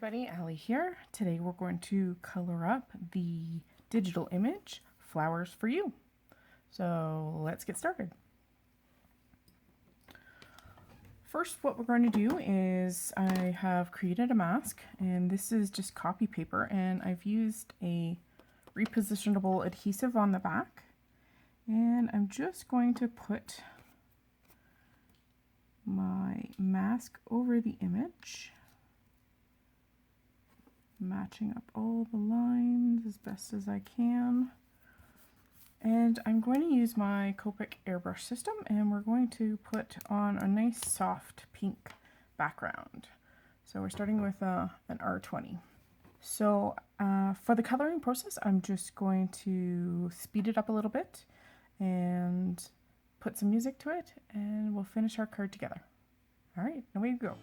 everybody, Allie here. Today we're going to color up the digital image, Flowers for You. So let's get started. First, what we're going to do is I have created a mask, and this is just copy paper, and I've used a repositionable adhesive on the back, and I'm just going to put my mask over the image, matching up all the lines as best as I can. And I'm going to use my Copic airbrush system, and we're going to put on a nice soft pink background. So we're starting with an R20. So for the coloring process, I'm just going to speed it up a little bit and put some music to it, and we'll finish our card together. All right, away we go.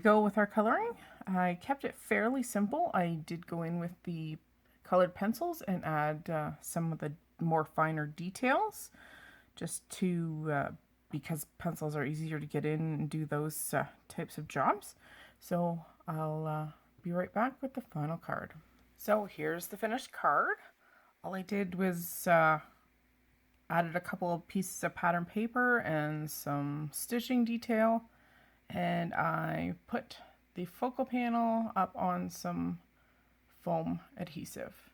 go with our coloring. I kept it fairly simple. I did go in with the colored pencils and add some of the more finer details just to because pencils are easier to get in and do those types of jobs. So I'll be right back with the final card. So here's the finished card. All I did was added a couple of pieces of pattern paper and some stitching detail, and I put the focal panel up on some foam adhesive,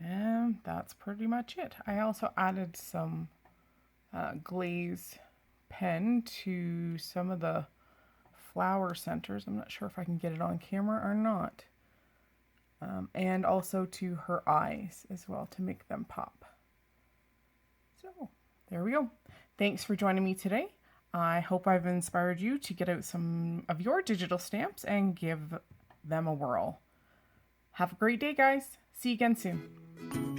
and that's pretty much it. I also added some glaze pen to some of the flower centers. I'm not sure if I can get it on camera or not. And also to her eyes as well to make them pop. So there we go. Thanks for joining me today. I hope I've inspired you to get out some of your digital stamps and give them a whirl. Have a great day, guys. See you again soon.